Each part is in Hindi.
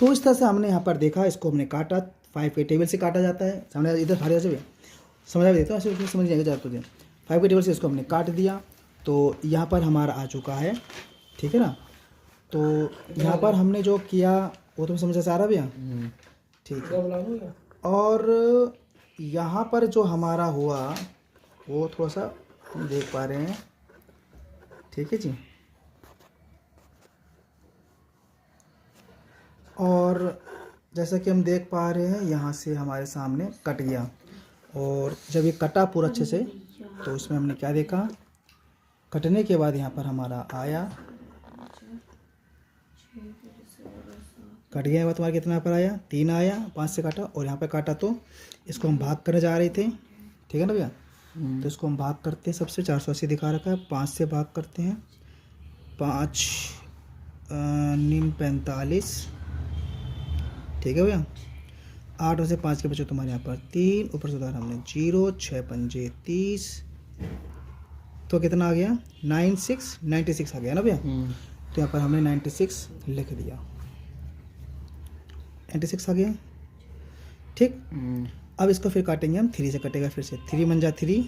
तो इस तरह से हमने यहाँ पर देखा, इसको हमने काटा, 5 के टेबल से काटा जाता है। सामने इधर हर से समझा भी देता हूँ, ऐसे समझ जाएगा ज़्यादा तुझे। 5 के टेबल से इसको हमने काट दिया, तो यहाँ पर हमारा आ चुका है, ठीक है ना। तो यहाँ पर हमने जो किया वो तुम्हें समझ आ रहा भैया, ठीक है। और यहाँ पर जो हमारा हुआ वो थोड़ा सा हम देख पा रहे हैं, ठीक है जी। और जैसा कि हम देख पा रहे हैं यहाँ से हमारे सामने कट गया, और जब ये कटा पूरा अच्छे से तो उसमें हमने क्या देखा, कटने के बाद यहाँ पर हमारा आया, कट गया बाद तुम्हारा कितना पर आया, 3 आया, 5 से काटा और यहाँ पर काटा, तो इसको हम भाग करने जा रहे थे, ठीक है ना भैया। तो इसको हम भाग करते हैं, सबसे 480 दिखा रखा है, 5 से भाग करते हैं, 5 निम 45, ठीक है भैया। 8 में से 5 के बचे तुम्हारे यहाँ पर 3, ऊपर से उधार हमने 0, 6 पंजे 30, तो कितना आ गया 96 आ गया ना भैया। तो यहाँ पर हमने 96 लिख दिया, 96 आ गया, ठीक। अब इसको फिर काटेंगे हम, 3 से कटेगा, फिर से 3 मंजा 3,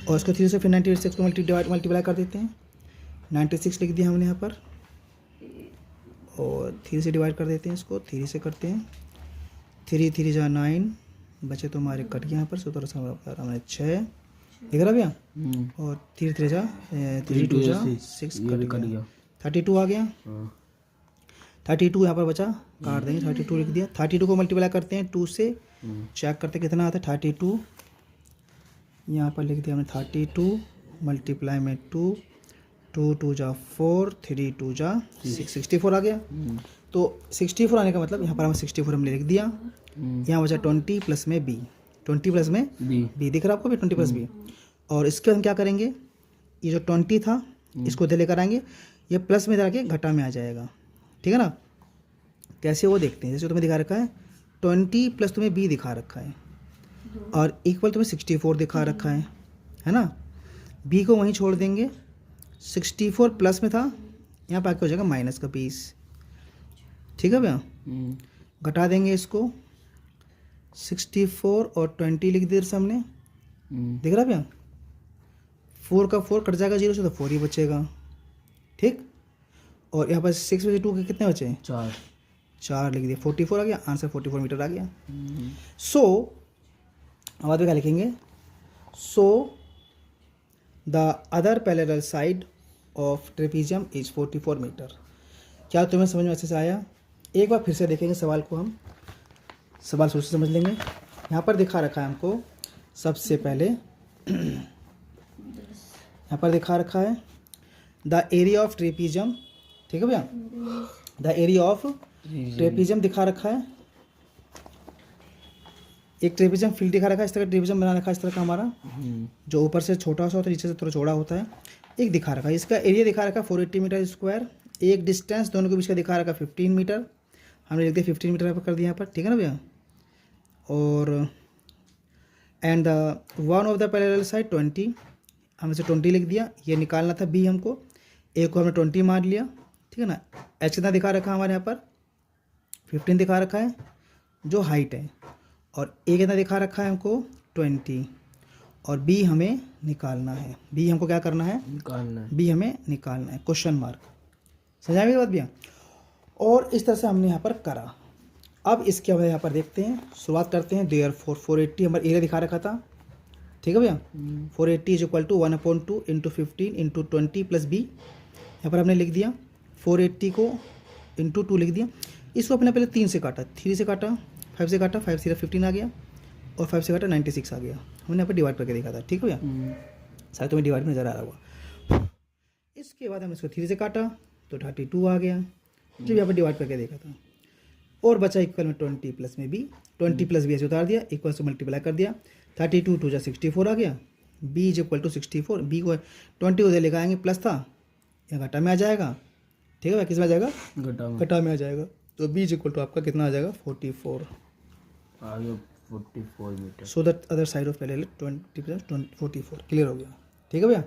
और इसको 3 से फिर 96 को मल्टीप्लाई कर देते हैं, 96 लिख दिया हमने यहाँ पर, और 3 से डिवाइड कर देते हैं, इसको 3 से करते हैं, 3 3 जा 9 बचे तो हमारे कट गए यहाँ पर, 17 हमने 6 दिख रहा भैया, और 3 3 जा 3 2 जा 6 कट गया, 32 आ गया, 32 यहाँ पर बचा, काट देंगे, 32 लिख दिया। 32 को मल्टीप्लाई करते हैं 2 से, चेक करते कितना आता है, 32 यहाँ पर लिख दिया हमने, 32 मल्टीप्लाई में 2, 2 2 जा 4, 3 2 जा 6, 64 आ गया। तो 64 आने का मतलब यहाँ पर हम 64 हमने लिख दिया, यहाँ बचा 20 प्लस में बी, 20 प्लस में बी दिख रहा है आपको भी, 20 प्लस बी। और इसके हम क्या करेंगे, ये जो 20 था इसको उधर लेकर आएंगे, ये प्लस में जाके घटा में आ जाएगा, ठीक है ना। कैसे वो देखते हैं, जैसे तुम्हें दिखा रखा है 20 प्लस तुम्हें बी दिखा रखा है, और इक्वल तुम्हें 64 दिखा रखा है ना। बी को वहीं छोड़ देंगे, 64 प्लस में था, यहाँ पर आके हो जाएगा माइनस का 20, ठीक है भैया। घटा देंगे इसको, 64 और 20 लिख दिया हमने, दिख रहा भैया। 4 का 4 कट जाएगा 0 से, तो 4 ही बचेगा, ठीक। और यहाँ पर 6 में से 2 के कितने बचे, 4 लिख दिया, 44 आ गया, आंसर 44 मीटर आ गया। सो अब बाद में क्या लिखेंगे, so the other parallel side of trapezium is 44 metre. क्या तुम्हें समझ में अच्छे से आया? एक बार फिर से देखेंगे सवाल को, हम सवाल सोच समझ लेंगे। यहाँ पर दिखा रखा है हमको, सबसे पहले यहाँ पर दिखा रखा है द एरिया ऑफ ट्रेपीजियम, ठीक है भैया, द एरिया ऑफ ट्रेपीजियम दिखा रखा है, एक ट्रेपीजियम फील्ड दिखा रखा है, इस तरह ट्रेपीजियम बना रखा है, इस तरह का हमारा, जो ऊपर से छोटा सा होता है, नीचे से थोड़ा चौड़ा होता है। एक दिखा रखा है, इसका एरिया दिखा रखा है 480 मीटर स्क्वायर, एक डिस्टेंस दोनों के बीच का दिखा रखा है 15 मीटर, हमने लिख दिया 15 मीटर कर दिया यहाँ पर, ठीक है ना भैया। और and the one of the parallel side 20, हमने से 20 लिख दिया, ये निकालना था बी हमको, एक को हमने 20 मान लिया, ठीक है ना। एच कितना दिखा रखा है हमारे यहाँ पर 15 दिखा रखा है जो हाइट है, और ए कितना दिखा रखा है हमको 20, और बी हमें निकालना है, बी हमको क्या करना है, निकालना है, बी हमें निकालना है, क्वेश्चन मार्क। समझा मेरी बात भैया? और इस तरह से हमने यहाँ पर करा। अब इसके बाद यहाँ पर देखते हैं, शुरुआत करते हैं। देयरफॉर 480 हमारा एरिया दिखा रखा था, ठीक है भैया। 480 is equal to 1/2 into 15 into 20 plus b, यहाँ पर हमने लिख दिया 480 को इंटू 2 लिख दिया। इसको अपने पहले 3 से काटा, 3 से काटा, 5 से काटा, 5 से 15 आ गया, और 5 से काटा 96 आ गया। हमने यहाँ पर डिवाइड करके देखा था, ठीक है भैया, शायद तुम्हें डिवाइड में नज़र आ रहा हुआ। इसके बाद हमने इसको 3 से काटा तो 32 आ गया, जब यहाँ पर डिवाइड करके देखा था, और बचा इक्वल में 20 प्लस में बी, 20 प्लस बी ऐसे उतार दिया, इक्वल से मल्टीप्लाई कर दिया, 32 2 जा 64 आ गया, b is equal to 64, b को 20 उधर लेकर आएंगे, प्लस था यहाँ घटा में आ जाएगा, ठीक है, किस में आ जाएगा, घटा में आ जाएगा, तो बी इज इक्वल टू आपका कितना आ जाएगा 44 आ गया, 44 metre. So that other side of parallel 20 plus 44 clear हो गया, ठीक है भैया।